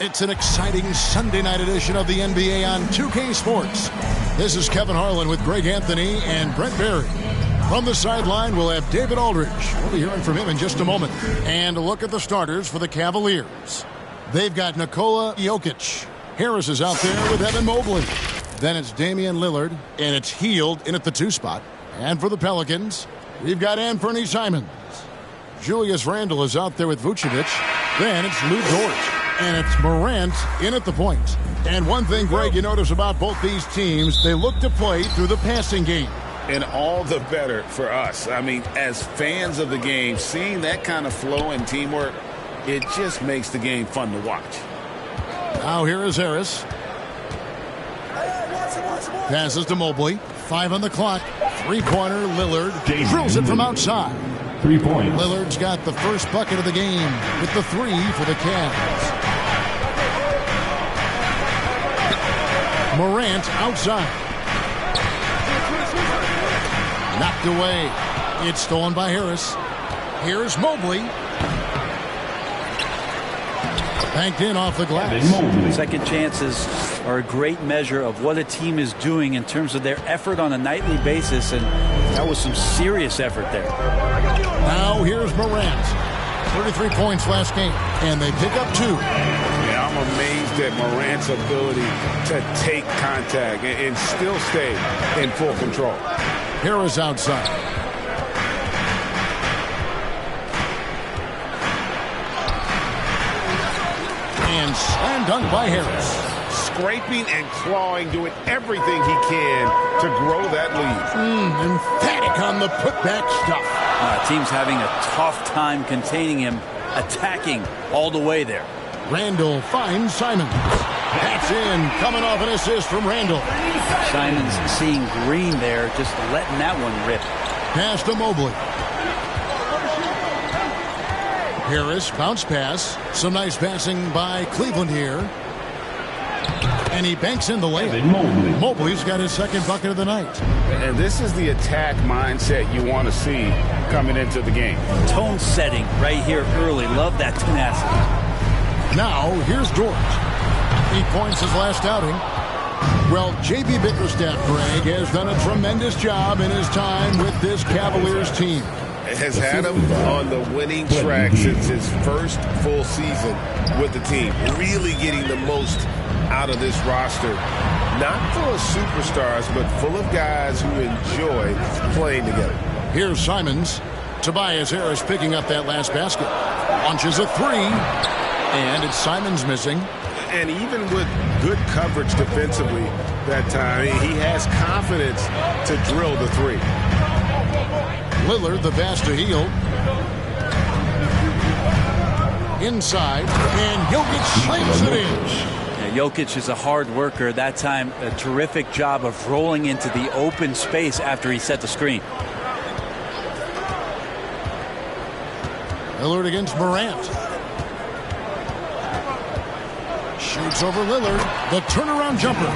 It's an exciting Sunday night edition of the NBA on 2K Sports. This is Kevin Harlan with Greg Anthony and Brent Barry. From the sideline, we'll have David Aldridge. We'll be hearing from him in just a moment. And a look at the starters for the Cavaliers. They've got Nikola Jokic. Harris is out there with Evan Mobley. Then it's Damian Lillard, and it's Hield in at the 2 spot. And for the Pelicans, we've got Anthony Simons. Julius Randle is out there with Vucevic. Then it's Lou Dort. And it's Morant in at the point. And one thing, Greg, you notice about both these teams, they look to play through the passing game. And all the better for us. I mean, as fans of the game, seeing that kind of flow and teamwork, it just makes the game fun to watch. Now here is Harris. Passes to Mobley. 5 on the clock. Three-pointer, Lillard. Drills it from outside. 3 points. Lillard's got the first bucket of the game with the 3 for the Cavs. Morant outside. Knocked away. It's stolen by Harris. Here's Mobley. Banked in off the glass. Second chances are a great measure of what a team is doing in terms of their effort on a nightly basis, and that was some serious effort there. Now here's Morant. 33 points last game, and they pick up 2. Yeah, I'm amazed at Morant's ability to take contact and still stay in full control. Harris outside. And slam dunk by Harris. Scraping and clawing, doing everything he can to grow that lead. Emphatic on the putback stuff. Team's having a tough time containing him, attacking all the way there. Randle finds Simons. That's in, coming off an assist from Randle. Simons seeing green there, just letting that one rip. Pass to Mobley. Harris, bounce pass. Some nice passing by Cleveland here. And he banks in the layup. Mobley's got his second bucket of the night. And this is the attack mindset you want to see coming into the game. Tone setting right here early. Love that tenacity. Now, here's Dort. 8 points his last outing. Well, J.B. Bickerstaff, Greg, has done a tremendous job in his time with this Cavaliers team. Has had him on the winning track since his first full season with the team. Really getting the most out of this roster. Not full of superstars, but full of guys who enjoy playing together. Here's Simons. Tobias Harris picking up that last basket. Launches a 3. And it's Simons missing. And even with good coverage defensively that time, he has confidence to drill the 3. Lillard, the pass to Hield. Inside, and Jokic slams it in. Yeah, Jokic is a hard worker. That time, a terrific job of rolling into the open space after he set the screen. Lillard against Morant. Shoots over Lillard. The turnaround jumper.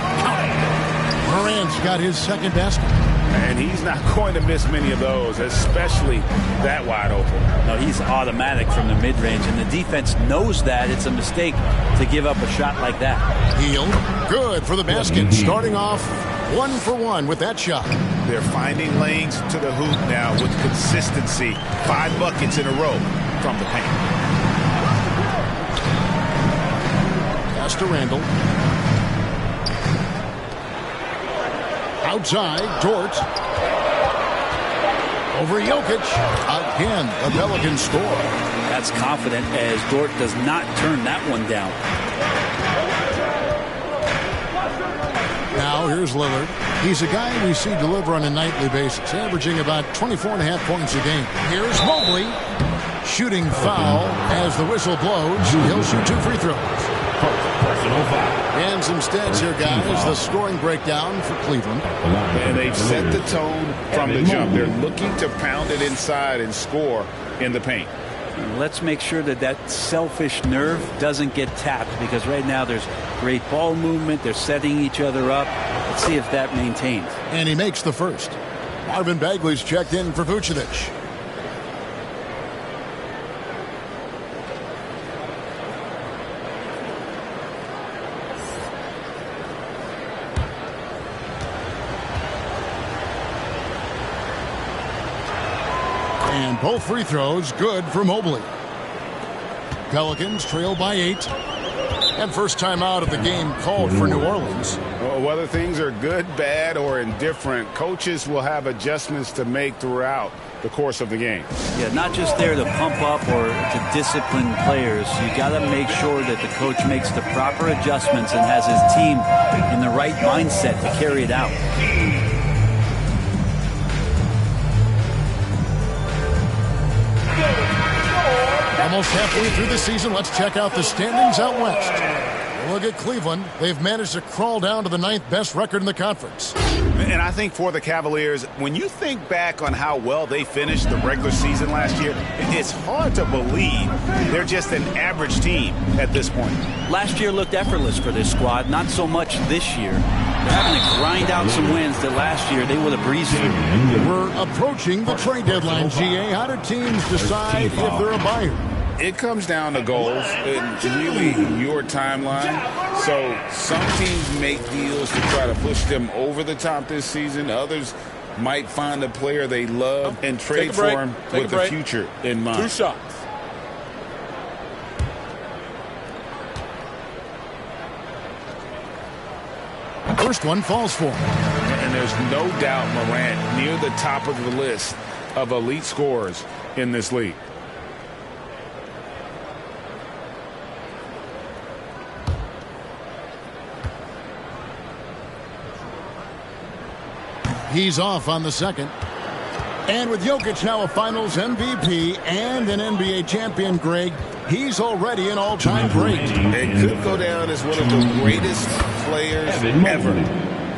Morant's got his second basket. And he's not going to miss many of those, especially that wide open. No, he's automatic from the mid-range, and the defense knows that. It's a mistake to give up a shot like that. Hield, good for the basket. Starting off 1 for 1 with that shot. They're finding lanes to the hoop now with consistency. 5 buckets in a row from the paint. Pass to Randle. Outside, Dort. Over Jokic. Again, the Pelicans score. That's confident as Dort does not turn that one down. Now here's Lillard. He's a guy we see deliver on a nightly basis, averaging about 24.5 points a game. Here's Mobley. Shooting foul as the whistle blows. He'll shoot 2 free throws. And some stats here, guys. The scoring breakdown for Cleveland. And they've set the tone from the jump. They're looking to pound it inside and score in the paint. Let's make sure that that selfish nerve doesn't get tapped, because right now there's great ball movement. They're setting each other up. Let's see if that maintains. And he makes the first. Marvin Bagley's checked in for Vucevic. And both free throws good for Mobley. Pelicans trail by 8. And first time out of the game called for New Orleans. Well, whether things are good, bad, or indifferent, coaches will have adjustments to make throughout the course of the game. Yeah, not just there to pump up or to discipline players. You got to make sure that the coach makes the proper adjustments and has his team in the right mindset to carry it out. Almost halfway through the season, let's check out the standings out west. Look at Cleveland. They've managed to crawl down to the 9th best record in the conference. And I think for the Cavaliers, when you think back on how well they finished the regular season last year, it's hard to believe they're just an average team at this point. Last year looked effortless for this squad, not so much this year. They're having to grind out some wins that last year they would have breezed through. We're approaching the trade deadline, GA. How do teams decide if they're a buyer? It comes down to goals and really your timeline. So some teams make deals to try to push them over the top this season. Others might find a player they love and trade for him with the future in mind. 2 shots. First one falls for him. And there's no doubt Morant near the top of the list of elite scorers in this league. He's off on the second. And with Jokic now a Finals MVP and an NBA champion, Greg, he's already an all-time great. It could go down as one of the greatest players ever.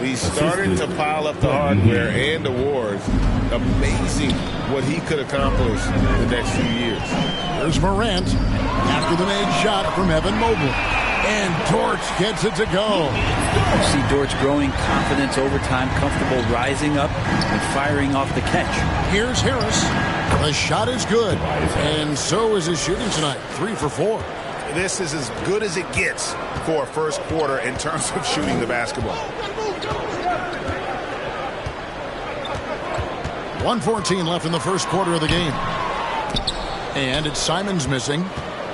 He's starting to pile up the hardware and awards. Amazing what he could accomplish in the next few years. There's Morant after the made shot from Evan Mobley. And Dort gets it to go. You see Dort's growing confidence over time, comfortable rising up and firing off the catch. Here's Harris. The shot is good. And so is his shooting tonight. 3 for 4. This is as good as it gets for a first quarter in terms of shooting the basketball. 1:14 left in the first quarter of the game. And it's Simons missing.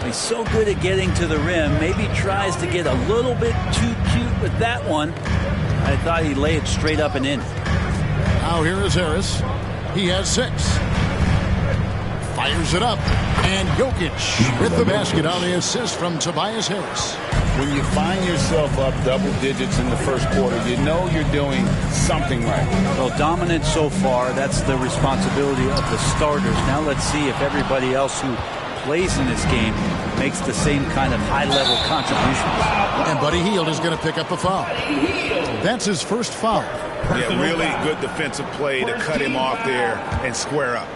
He's so good at getting to the rim. Maybe tries to get a little bit too cute with that one. I thought he'd lay it straight up and in. Now here is Harris. He has 6. Fires it up. And Jokic with the basket on the assist from Tobias Harris. When you find yourself up double digits in the first quarter, you know you're doing something right. Well, dominant so far. That's the responsibility of the starters. Now let's see if everybody else who plays in this game makes the same kind of high-level contributions. And Buddy Hield is going to pick up a foul. That's his first foul. Yeah, really good defensive play to cut him off there and square up.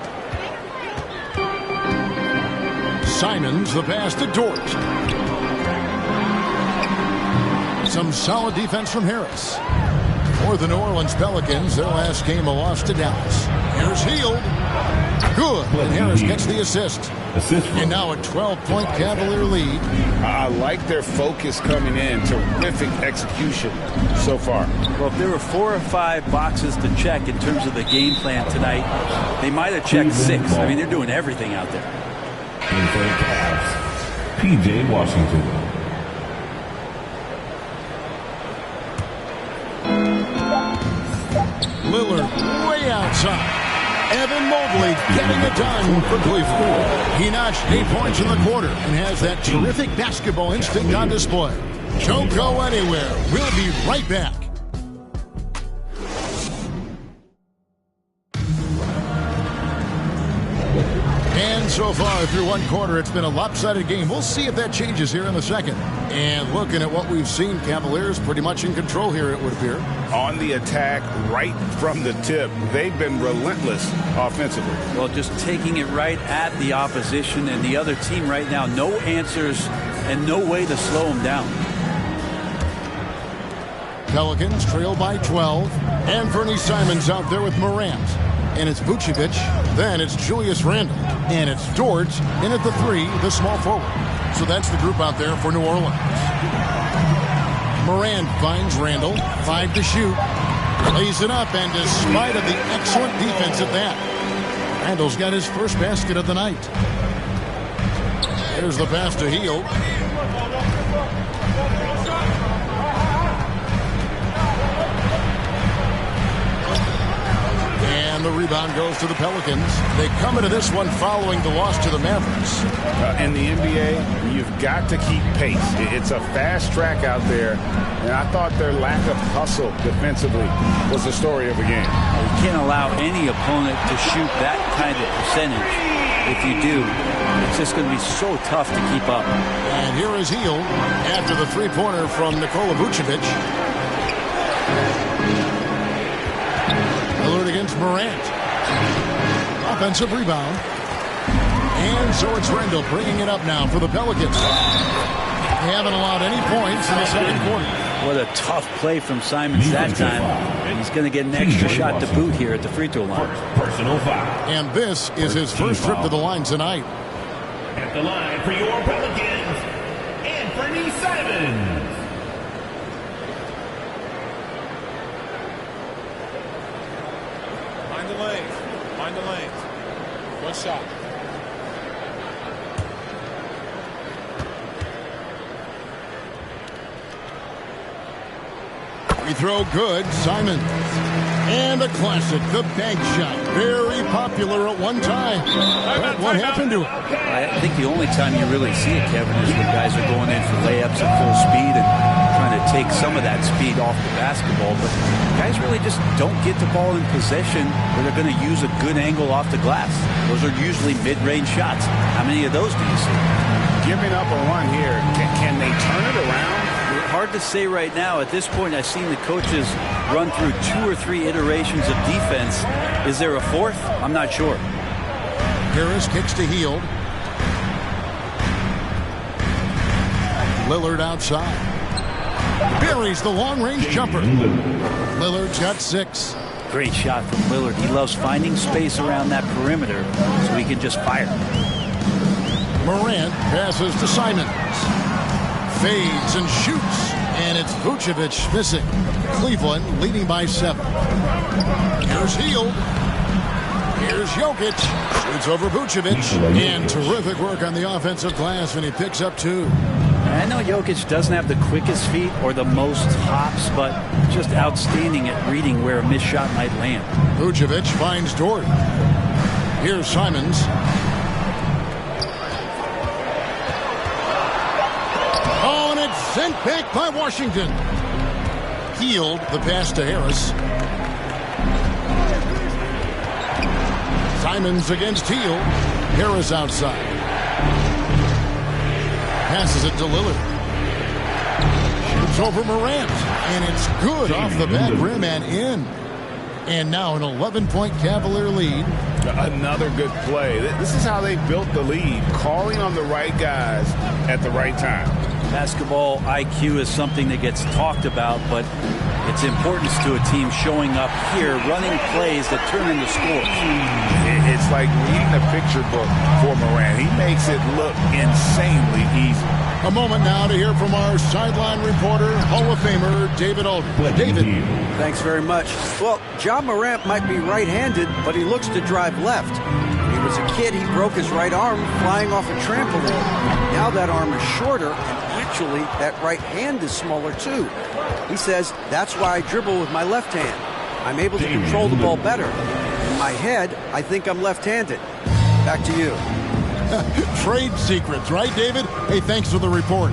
Simons, the pass to Dort. Some solid defense from Harris. For the New Orleans Pelicans, their last game a loss to Dallas. Here's Hield. Good. And Harris gets the assist. And now a 12-point Cavalier lead. I like their focus coming in. Terrific execution so far. Well, if there were 4 or 5 boxes to check in terms of the game plan tonight, they might have checked 6. I mean, they're doing everything out there. And for the Cavs, P.J. Washington. Lillard way outside. Evan Mobley getting it done for Cleveland. He notched 8 points in the quarter and has that terrific basketball instinct on display. Don't go anywhere. We'll be right back. And so far through one quarter, it's been a lopsided game. We'll see if that changes here in the second. And looking at what we've seen, Cavaliers pretty much in control here, it would appear. On the attack right from the tip. They've been relentless offensively. Well, just taking it right at the opposition and the other team right now. No answers and no way to slow them down. Pelicans trail by 12. And Vernie Simons out there with Morant. And it's Vucevic. Then it's Julius Randle. And it's Dort in at the 3, the small forward. So that's the group out there for New Orleans. Morant finds Randle. 5 to shoot. Lays it up, and despite of the excellent defense at that, Randall's got his first basket of the night. Here's the pass to Hield. And the rebound goes to the Pelicans. They come into this one following the loss to the Mavericks. In the NBA, you've got to keep pace. It's a fast track out there, and I thought their lack of hustle defensively was the story of the game. You can't allow any opponent to shoot that kind of percentage. If you do, it's just going to be so tough to keep up. And here is Hield after the three-pointer from Nikola Vucevic. Lillard against Morant. Offensive rebound. And so it's Randall bringing it up now for the Pelicans. They haven't allowed any points in the second quarter. What a tough play from Simons that time. He's going to get an extra shot to boot here at the free throw line. Personal foul. And this is his first trip to the line tonight. At the line for your Pelicans, Anthony Simons. Find the lanes. Find the lanes. One shot. Free throw good. Simons. And a classic, the bank shot. Very popular at one time. But what happened to it? I think the only time you really see it, Kevin, is when guys are going in for layups at full speed and trying to take some of that speed off the basketball. But guys really just don't get the ball in possession where they're going to use a good angle off the glass. Those are usually mid-range shots. How many of those do you see? Giving up a run here, can they turn it around? Hard to say right now. At this point, I've seen the coaches run through 2 or 3 iterations of defense. Is there a fourth? I'm not sure. Harris kicks to Hield. Lillard outside. Buries the long-range jumper. Lillard's got 6. Great shot from Lillard. He loves finding space around that perimeter so he can just fire. Morant passes to Simons. Fades and shoots, and it's Vucevic missing. Cleveland leading by 7. Here's Hield. Here's Jokic. Shoots over Vucevic. And terrific work on the offensive glass, and he picks up 2. I know Jokic doesn't have the quickest feet or the most hops, but just outstanding at reading where a missed shot might land. Vucevic finds Dort. Here's Simons. Sent back by Washington. Hield the pass to Harris. Simons against Hield. Harris outside. Passes it to Lillard. Shoots over Morant. And it's good off the back rim and in. And now an 11-point Cavalier lead. Another good play. This is how they built the lead. Calling on the right guys at the right time. Basketball IQ is something that gets talked about, but its importance to a team showing up here, running plays that turn into scores. It's like reading a picture book for Morant. He makes it look insanely easy. A moment now to hear from our sideline reporter, Hall of Famer David Aldridge. David. Thanks very much. Well, Ja Morant might be right-handed, but he looks to drive left. When he was a kid, he broke his right arm flying off a trampoline. Now that arm is shorter, and actually that right hand is smaller too. He says, that's why I dribble with my left hand. I'm able to control the ball better. In my head, I think I'm left-handed. Back to you. Trade secrets, right, David? Hey, thanks for the report.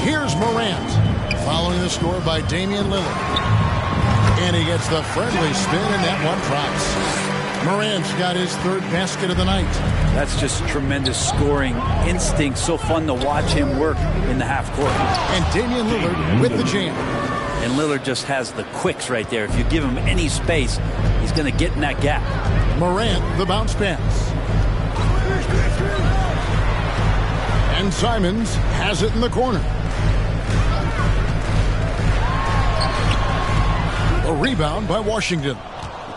Here's Morant, following the score by Damian Lillard. And he gets the friendly spin, and that one drops. Morant's got his 3rd basket of the night. That's just tremendous scoring instinct. So fun to watch him work in the half court. And Damian Lillard with the jam. And Lillard just has the quicks right there. If you give him any space, he's going to get in that gap. Morant, the bounce pass. And Simons has it in the corner. A rebound by Washington.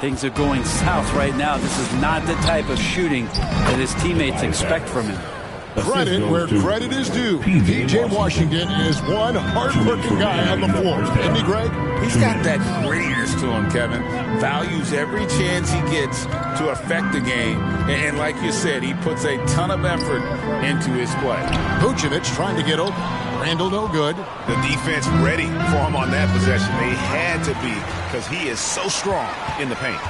Things are going south right now. This is not the type of shooting that his teammates expect from him. Credit where credit is due. P.J. Washington is one hard-working guy on the floor. Isn't he, Greg? He's got that grittiness to him, Kevin. Values every chance he gets to affect the game. And like you said, he puts a ton of effort into his play. Vucevic trying to get open. Randall no good. The defense ready for him on that possession. They had to be because he is so strong in the paint.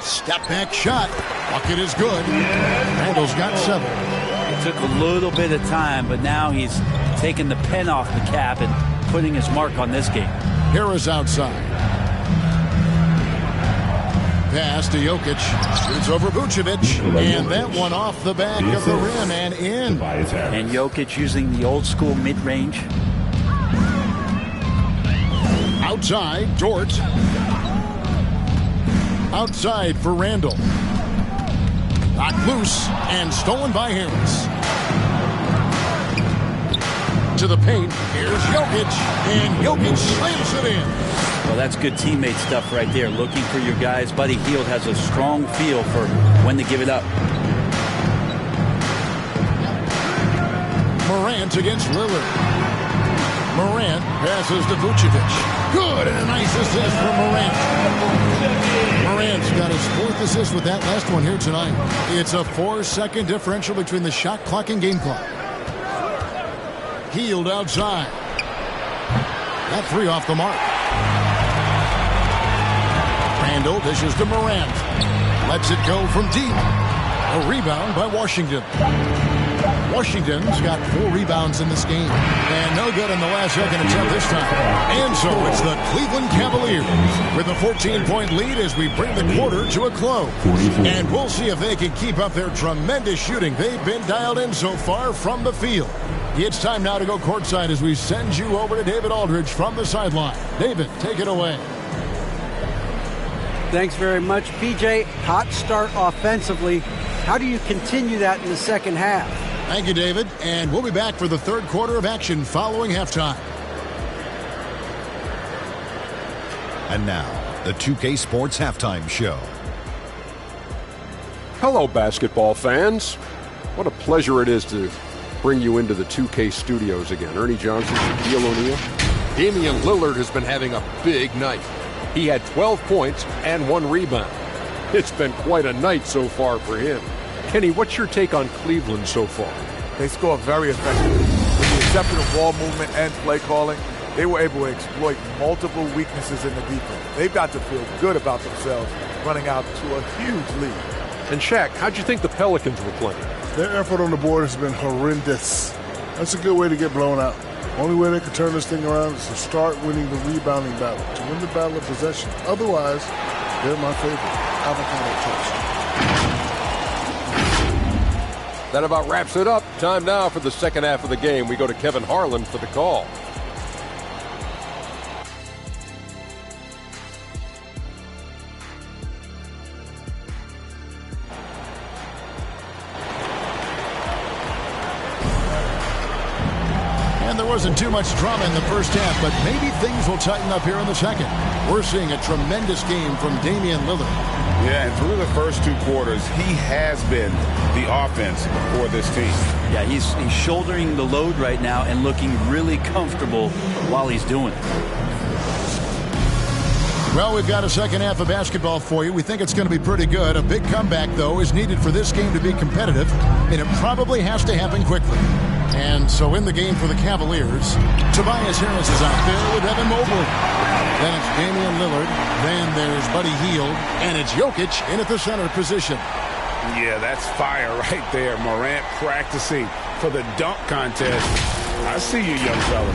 Step back shot. Bucket is good. Randall's got 7. It took a little bit of time, but now he's taking the pen off the cap and putting his mark on this game. Harris outside. Pass to Jokic. Shoots over Vucevic. And that one off the back of the rim and in. And Jokic using the old school mid-range. Outside, Dort. Outside for Randall. Knocked loose and stolen by Harris. To the paint. Here's Jokic. And Jokic slams it in. Well, that's good teammate stuff right there. Looking for your guys. Buddy Hield has a strong feel for when to give it up. Morant against Lillard. Morant passes to Vucevic. Good, and a nice assist from Morant. Morant's got his 4th assist with that last one here tonight. It's a 4-second differential between the shot clock and game clock. Hield outside. That 3 off the mark. Randall dishes to Morant. Lets it go from deep. A rebound by Washington. Washington's got 4 rebounds in this game. And no good in the last second attempt this time. And so it's the Cleveland Cavaliers with a 14-point lead as we bring the quarter to a close. And we'll see if they can keep up their tremendous shooting. They've been dialed in so far from the field. It's time now to go courtside as we send you over to David Aldridge from the sideline. David, take it away. Thanks very much, PJ. Hot start offensively. How do you continue that in the second half? Thank you, David. And we'll be back for the third quarter of action following halftime. And now, the 2K Sports Halftime Show. Hello, basketball fans. What a pleasure it is to bring you into the 2K studios again. Ernie Johnson, Shaquille O'Neal. Damian Lillard has been having a big night. He had 12 points and 1 rebound. It's been quite a night so far for him. Kenny, what's your take on Cleveland so far? They score very effectively. With the exception of ball movement and play calling, they were able to exploit multiple weaknesses in the defense. They've got to feel good about themselves running out to a huge lead. And Shaq, how'd you think the Pelicans were playing? Their effort on the board has been horrendous. That's a good way to get blown out. Only way they can turn this thing around is to start winning the rebounding battle, to win the battle of possession. Otherwise, they're my favorite. Avocado toast. That about wraps it up. Time now for the second half of the game. We go to Kevin Harlan for the call. And there wasn't too much drama in the first half, but maybe things will tighten up here in the second. We're seeing a tremendous game from Damian Lillard. Yeah, and through the first 2 quarters, he has been the offense for this team. Yeah, he's shouldering the load right now and looking really comfortable while he's doing it. Well, we've got a second half of basketball for you. We think it's going to be pretty good. A big comeback, though, is needed for this game to be competitive, and it probably has to happen quickly. And so in the game for the Cavaliers, Tobias Harris is out there with Evan Mobley. Then it's Damian Lillard. Then there's Buddy Hield. And it's Jokic in at the center position. Yeah, that's fire right there. Morant practicing for the dunk contest. I see you, young fella.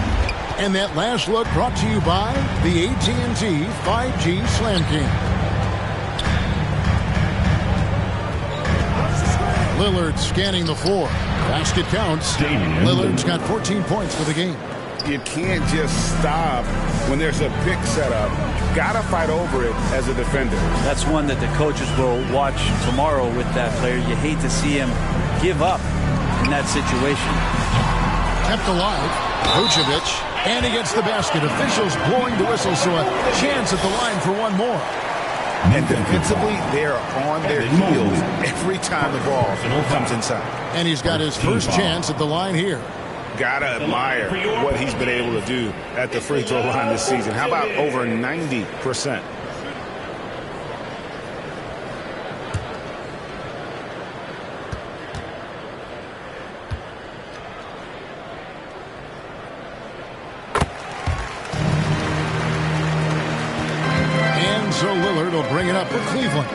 And that last look brought to you by the AT&T 5G Slam King. Lillard scanning the floor. Basket counts. Lillard's got 14 points for the game. You can't just stop when there's a pick set up. Got to fight over it as a defender. That's one that the coaches will watch tomorrow with that player. You hate to see him give up in that situation. Kept alive. Vucevic. And he gets the basket. Officials blowing the whistle, so a chance at the line for one more. And defensively, they're on their heels every time the ball comes inside. And he's got his first chance at the line here. Gotta admire what he's been able to do at the free throw line this season. How about over 90%? And so Lillard will bring it up for Cleveland.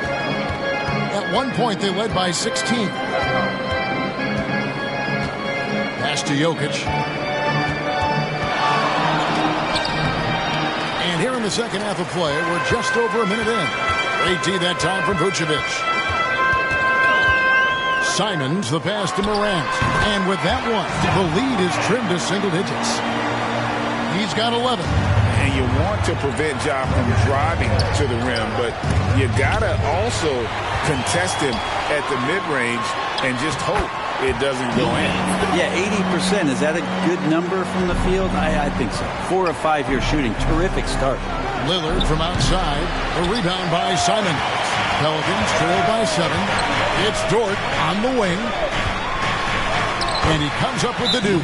At one point, they led by 16. Pass to Jokic. And here in the second half of play, we're just over a minute in. Great D that time from Vucevic. Simons, the pass to Morant. And with that one, the lead is trimmed to single digits. He's got 11. And you want to prevent Ja from driving to the rim, but you gotta also contest him at the mid-range and just hope it doesn't go in. Yeah, 80%. Is that a good number from the field? I think so. 4 of 5 here shooting. Terrific start. Lillard from outside. A rebound by Simon. Pelicans trail by 7. It's Dort on the wing. And he comes up with the deuce.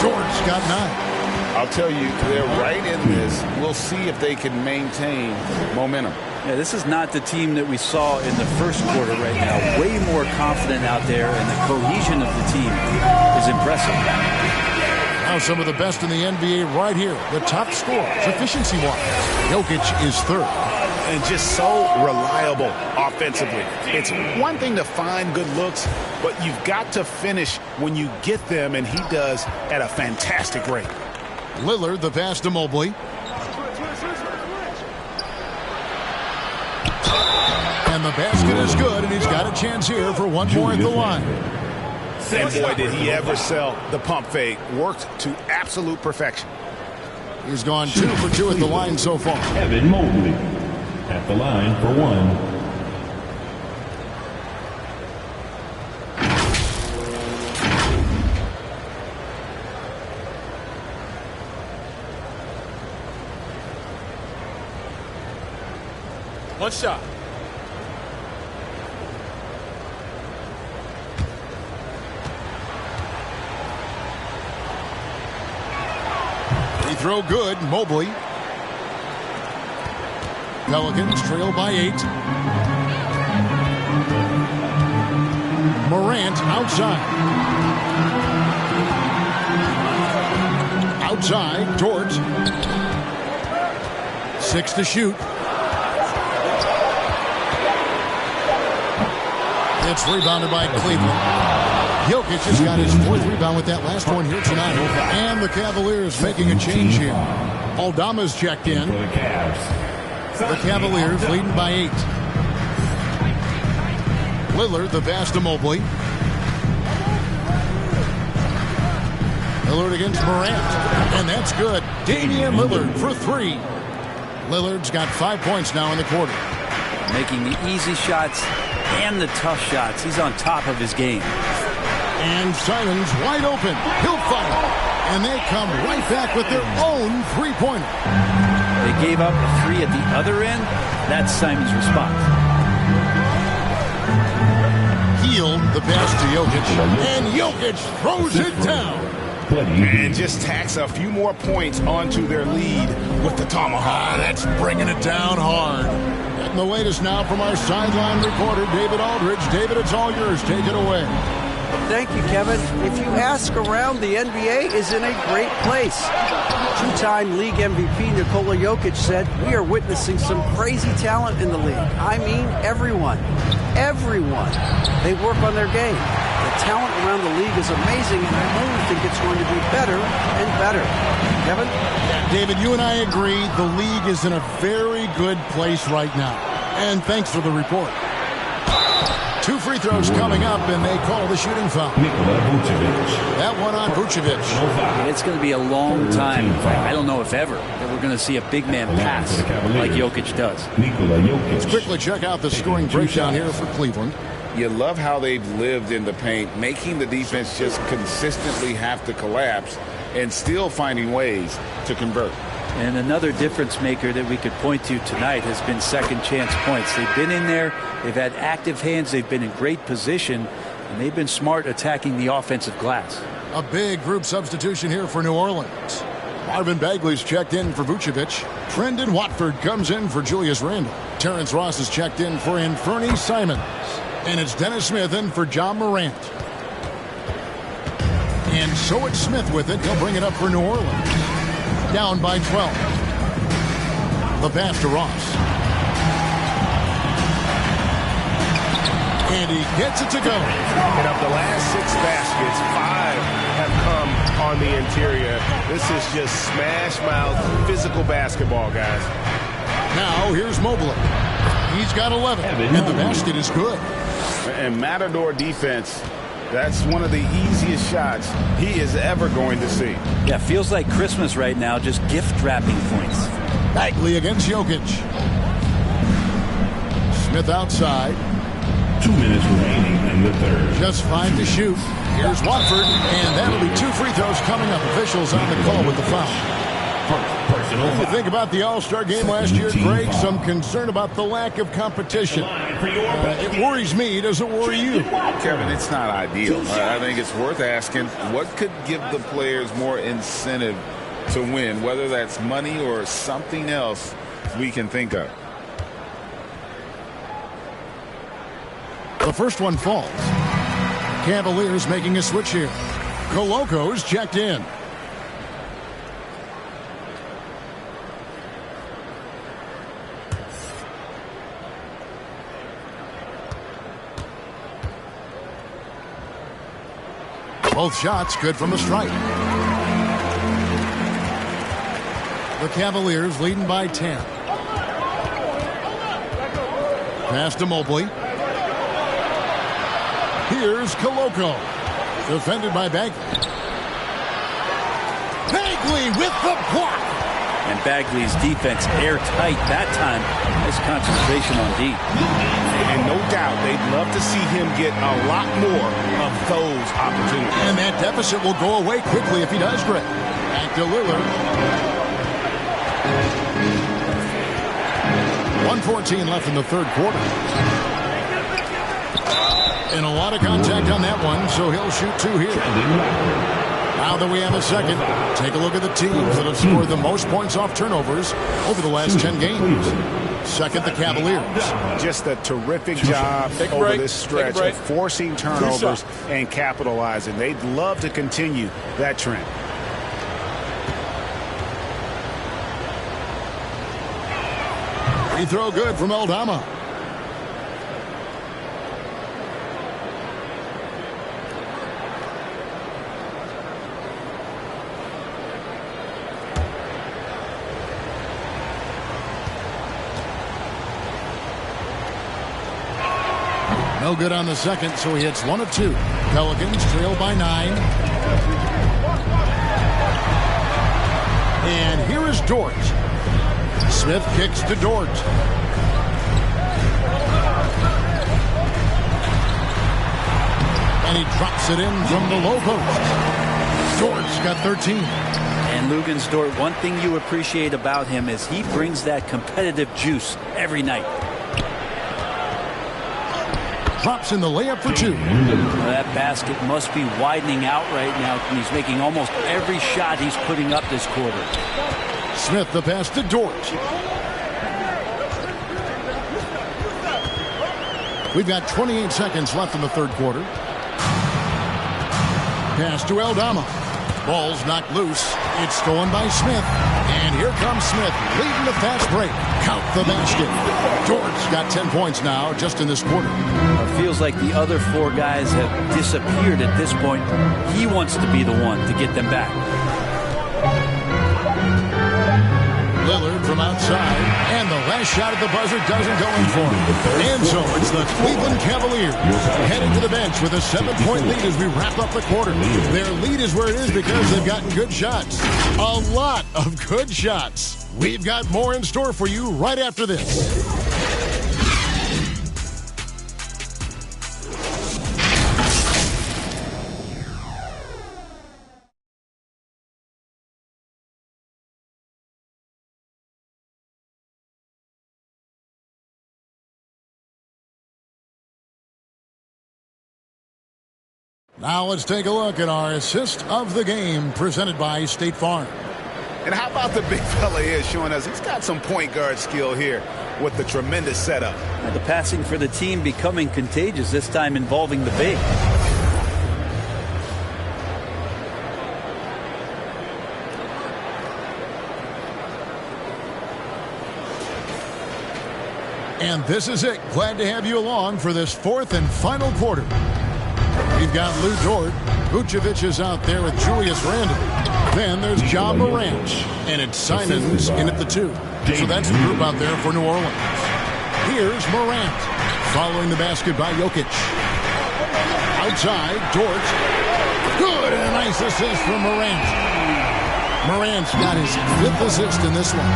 Dort's got 9. I'll tell you, they're right in this. We'll see if they can maintain momentum. Yeah, this is not the team that we saw in the first quarter right now. Way more confident out there, and the cohesion of the team is impressive. Now some of the best in the NBA right here. The top scorers, efficiency-wise. Jokic is 3rd. And just so reliable offensively. It's one thing to find good looks, but you've got to finish when you get them, and he does at a fantastic rate. Lillard, the pass to Mobley. And the basket is good, and he's got a chance here for one more at the line. And boy, did he ever sell the pump fake. Worked to absolute perfection. He's gone 2 for 2 at the line so far. Evan Mobley at the line for 1. One shot. Free throw good. Mobley. Pelicans trail by 8. Morant outside. Outside. Dort. 6 to shoot. It's rebounded by Cleveland. Jokic just got his 4th rebound with that last one here tonight. And the Cavaliers making a change here. Aldama's checked in. The Cavaliers leading by 8. Lillard, the pass to Mobley. Lillard against Morant. And that's good. Damian Lillard for 3. Lillard's got 5 points now in the quarter. Making the easy shots and the tough shots. He's on top of his game. And Simons wide open. He'll fight. And they come right back with their own three-pointer. They gave up a 3 at the other end. That's Simons' response. Hield the pass to Jokic. And Jokic throws it down. And just tacks a few more points onto their lead with the tomahawk. That's bringing it down hard. And the latest now from our sideline reporter, David Aldridge. David, it's all yours. Take it away. Thank you, Kevin. If you ask around, the NBA is in a great place. Two-time league MVP Nikola Jokic said, "We are witnessing some crazy talent in the league. I mean, everyone. Everyone. They work on their game. The talent around the league is amazing, and I only think it's going to be better and better." Kevin? David, you and I agree the league is in a very good place right now. And thanks for the report. 2 free throws coming up, and they call the shooting foul. That one on Vucevic. It's going to be a long time, I don't know if ever, that we're going to see a big man pass like Jokic does. Let's quickly check out the scoring breakdown here for Cleveland. You love how they've lived in the paint, making the defense just consistently have to collapse and still finding ways to convert. And another difference maker that we could point to tonight has been second chance points. They've been in there, they've had active hands, they've been in great position, and they've been smart attacking the offensive glass. A big group substitution here for New Orleans. Marvin Bagley's checked in for Vucevic. Trendon Watford comes in for Julius Randle. Terrence Ross is checked in for Anthony Simons. And it's Dennis Smith in for John Morant. And so it's Smith with it. He'll bring it up for New Orleans. Down by 12. The pass to Ross. And he gets it to go. And of the last 6 baskets, 5 have come on the interior. This is just smash mouth physical basketball, guys. Now here's Mobley. He's got 11, and the basket is good. And Matador defense, that's one of the easiest shots he is ever going to see. Yeah, feels like Christmas right now, just gift wrapping points. Bagley against Jokic. Smith outside. 2 minutes remaining in the third. Just 5 to shoot. Here's Watford, and that'll be 2 free throws coming up. Officials on the call with the foul. What do you think about the All-Star game last year, Greg? Some concern about the lack of competition. It worries me. Does it worry you? Kevin, it's not ideal. I think it's worth asking what could give the players more incentive to win, whether that's money or something else we can think of. The first one falls. Cavaliers making a switch here. Coloco's checked in. Both shots good from the stripe. The Cavaliers leading by 10. Pass to Mobley. Here's Coloco. Defended by Bagley. Bagley with the block. And Bagley's defense airtight that time. Nice concentration on D. And no doubt they'd love to see him get a lot more of those opportunities. And that deficit will go away quickly if he does, Greg. Back to Lillard. 1:14 left in the third quarter. And a lot of contact on that one, so he'll shoot 2 here. Now that we have a second, take a look at the teams that have scored the most points off turnovers over the last 10 games. Second, the Cavaliers. Just a terrific job over this stretch of forcing turnovers and capitalizing. They'd love to continue that trend. Free throw good from Aldama. No good on the second, so he hits 1 of 2. Pelicans trail by 9. And here is Dort. Smith kicks to Dort. And he drops it in from the low post. Dort's got 13. And Luguentz Dort, one thing you appreciate about him is he brings that competitive juice every night. Drops in the layup for 2. That basket must be widening out right now. He's making almost every shot he's putting up this quarter. Smith the pass to Dort. We've got 28 seconds left in the third quarter. Pass to Aldama. Ball's knocked loose. It's stolen by Smith. And here comes Smith leading the fast break. Count the basket. Dort's got 10 points now just in this quarter. It feels like the other 4 guys have disappeared at this point. He wants to be the one to get them back. Lillard from outside, and the last shot at the buzzer doesn't go in for him. And so it's the Cleveland Cavaliers heading to the bench with a 7-point lead as we wrap up the quarter. Their lead is where it is because they've gotten good shots. A lot of good shots. We've got more in store for you right after this. Now let's take a look at our assist of the game presented by State Farm. And how about the big fella here showing us he's got some point guard skill here with the tremendous setup. And the passing for the team becoming contagious, this time involving the big. And this is it. Glad to have you along for this fourth and final quarter. We've got Lou Dort. Vucevic is out there with Julius Randle. Then there's John Morant. And it's Simons in at the 2. So that's the group out there for New Orleans. Here's Morant. Following the basket by Jokic. Outside, Dort. Good, and a nice assist from Morant. Morant's got his 5th assist in this one.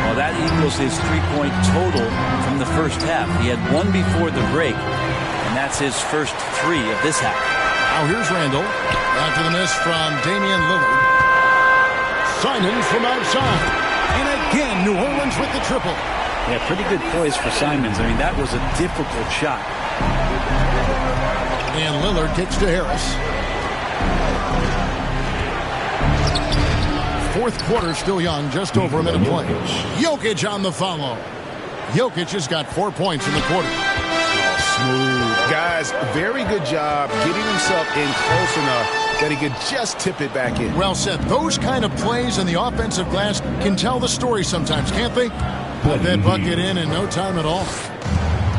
Well, that equals his 3-point total from the first half. He had 1 before the break, and that's his first 3 of this half. Now here's Randle. After the miss from Damian Lillard. Simons from outside. And again, New Orleans with the triple. Yeah, pretty good poise for Simons. I mean, that was a difficult shot. And Lillard kicks to Harris. Fourth quarter still young, just over a minute play. Jokic on the follow. Jokic has got 4 points in the quarter. Smooth. Guys, very good job getting himself in close enough that he could just tip it back in. Well said. Those kind of plays in the offensive glass can tell the story sometimes, can't they? Put that bucket in no time at all.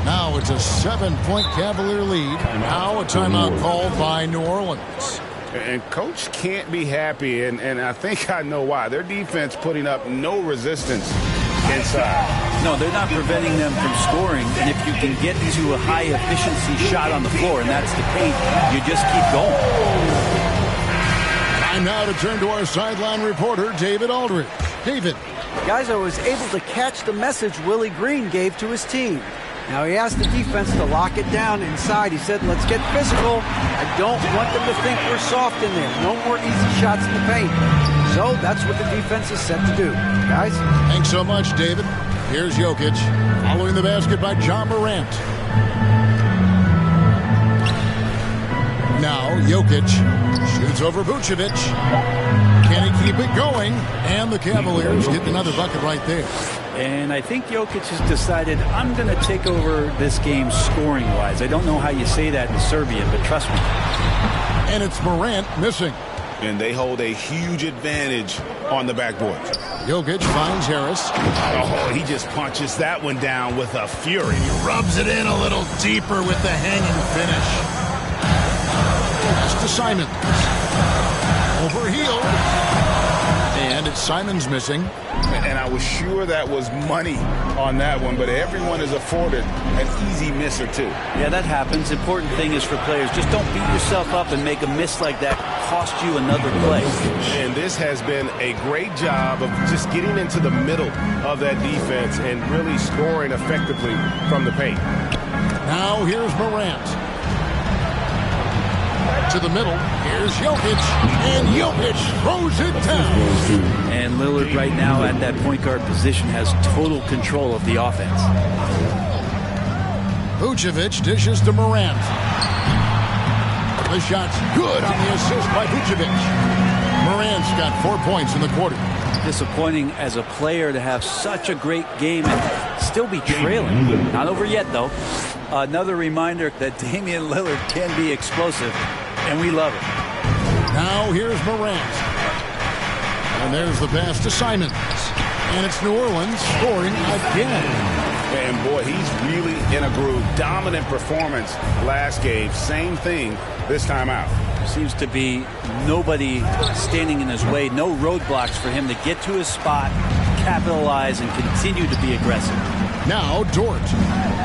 Now it's a 7-point Cavalier lead. Now a timeout called by New Orleans. And Coach can't be happy, and I think I know why. Their defense putting up no resistance inside. No, they're not preventing them from scoring, and if you can get to a high-efficiency shot on the floor, and that's the paint, you just keep going. Time now to turn to our sideline reporter, David Aldridge. David. Guys, I was able to catch the message Willie Green gave to his team. Now, he asked the defense to lock it down inside. He said, let's get physical. I don't want them to think we're soft in there. No more easy shots in the paint. So that's what the defense is set to do. Guys? Thanks so much, David. Here's Jokic. Following the basket by John Morant. Now, Jokic shoots over Vucevic. Can he keep it going? And the Cavaliers get another bucket right there. And I think Jokic has decided, I'm going to take over this game scoring-wise. I don't know how you say that in Serbian, but trust me. And it's Morant missing. And they hold a huge advantage on the backboard. Jokic finds Harris. Oh, he just punches that one down with a fury. He rubs it in a little deeper with the hanging finish. Pass to Simons. Overhealed. And it's Simons missing. And I was sure that was money on that one, but everyone is afforded an easy miss or two. Yeah, that happens. Important thing is for players, just don't beat yourself up and make a miss like that cost you another play. And this has been a great job of just getting into the middle of that defense and really scoring effectively from the paint. Now here's Morant. To the middle. Here's Jokic. And Jokic throws it down. And Lillard right now at that point guard position has total control of the offense. Vucevic dishes to Morant. The shot's good on the assist by Vucevic. Morant's got 4 points in the quarter. Disappointing as a player to have such a great game and still be trailing. Not over yet, though. Another reminder that Damian Lillard can be explosive, and we love it. Now here's Morant. And there's the pass to Simons. And it's New Orleans scoring again. And boy, he's really in a groove. Dominant performance last game. Same thing this time out. Seems to be nobody standing in his way. No roadblocks for him to get to his spot, capitalize, and continue to be aggressive. Now Dort.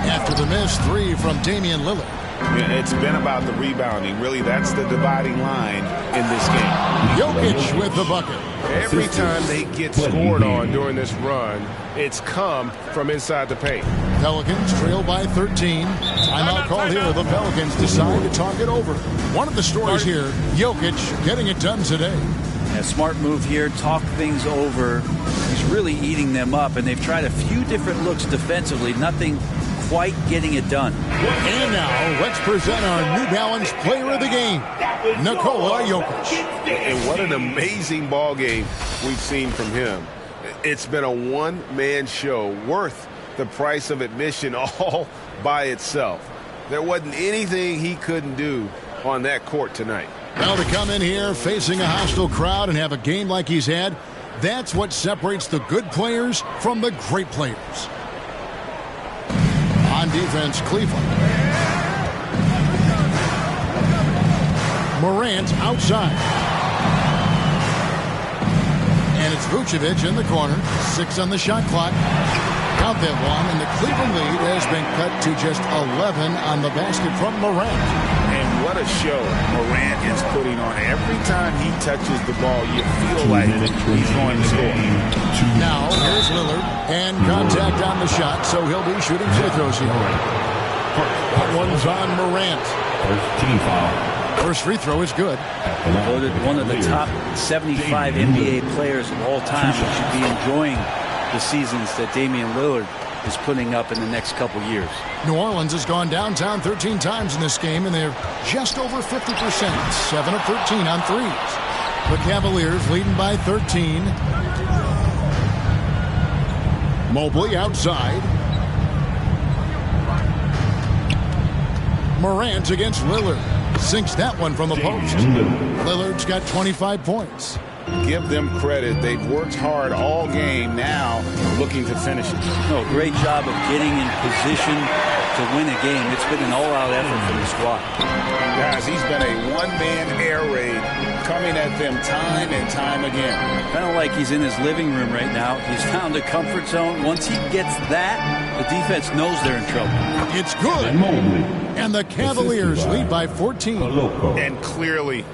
After the missed 3 from Damian Lillard. Yeah, it's been about the rebounding. Really, that's the dividing line in this game. Jokic with the bucket. Every time they get scored on during this run, it's come from inside the paint. Pelicans trail by 13. Timeout called here. The Pelicans decide to talk it over. One of the stories here, Jokic getting it done today. A smart move here, talk things over. He's really eating them up, and they've tried a few different looks defensively. Nothing quite getting it done. And now, let's present our New Balance Player of the Game, Nikola Jokic. And what an amazing ball game we've seen from him. It's been a one-man show worth the price of admission all by itself. There wasn't anything he couldn't do on that court tonight. Well, to come in here facing a hostile crowd and have a game like he's had, that's what separates the good players from the great players. On defense, Cleveland. Morant outside. And it's Vucevic in the corner. 6 on the shot clock. Count that one, and the Cleveland lead has been cut to just 11 on the basket from Morant. And what a show Morant is putting on. Every time he touches the ball, you feel like he's going to score. Now, here's Lillard, and contact on the shot, so he'll be shooting free throws here. That one's on Morant. First team foul. First free throw is good. Voted one of the top 75 NBA players of all time. We should be enjoying the seasons that Damian Lillard is putting up in the next couple years. New Orleans has gone downtown 13 times in this game, and they're just over 50%. 7 of 13 on threes. The Cavaliers leading by 13. Mobley outside. Morant against Lillard. Sinks that one from the post. Lillard's got 25 points. Give them credit. They've worked hard all game, now looking to finish it. No, great job of getting in position to win a game. It's been an all-out effort from the squad. Guys, he's been a one-man air raid coming at them time and time again. Kind of like he's in his living room right now. He's found a comfort zone. Once he gets that, the defense knows they're in trouble. It's good. And the Cavaliers lead by 14. And clearly,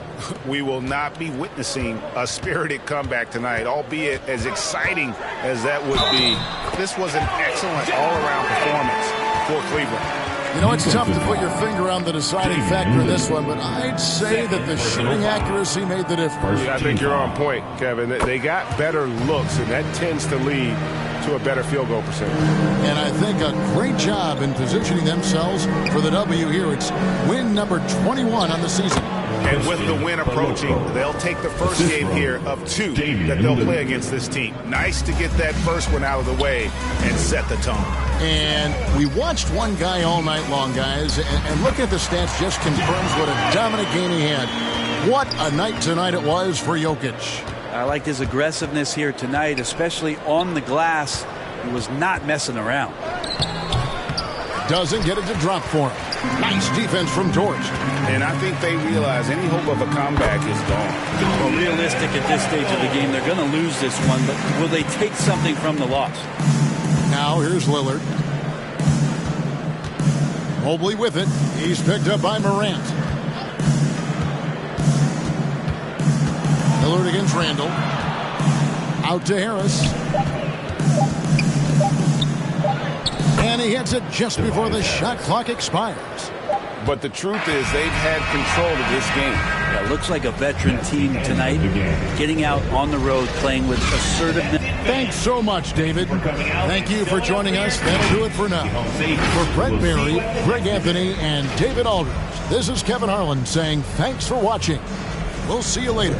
we will not be witnessing a spirited comeback tonight, albeit as exciting as that would be. This was an excellent all-around performance for Cleveland. You know, it's tough to put your finger on the deciding factor in this one, but I'd say that the shooting accuracy made the difference. I think you're on point, Kevin. They got better looks, and that tends to lead to a better field goal percentage. And I think a great job in positioning themselves for the W here. It's win number 21 on the season. And with the win approaching, they'll take the first game here of 2 that they'll play against this team. Nice to get that first one out of the way and set the tone. And we watched one guy all night long, guys, and looking at the stats just confirms what a dominant game he had. What a night tonight it was for Jokic. I liked his aggressiveness here tonight, especially on the glass. He was not messing around. Doesn't get it to drop for him. Nice defense from George. And I think they realize any hope of a comeback is gone. Well, realistic at this stage of the game, they're going to lose this one, but will they take something from the loss? Now here's Lillard. Mobley with it. He's picked up by Morant. Lillard against Randall. Out to Harris. And he hits it just before the shot clock expires. But the truth is they've had control of this game. Yeah, looks like a veteran team tonight, getting out on the road, playing with assertiveness. Thanks so much, David. Thank you for joining us. That'll do it for now. For Brett Berry, Greg Anthony, and David Aldridge, this is Kevin Harlan saying thanks for watching. We'll see you later.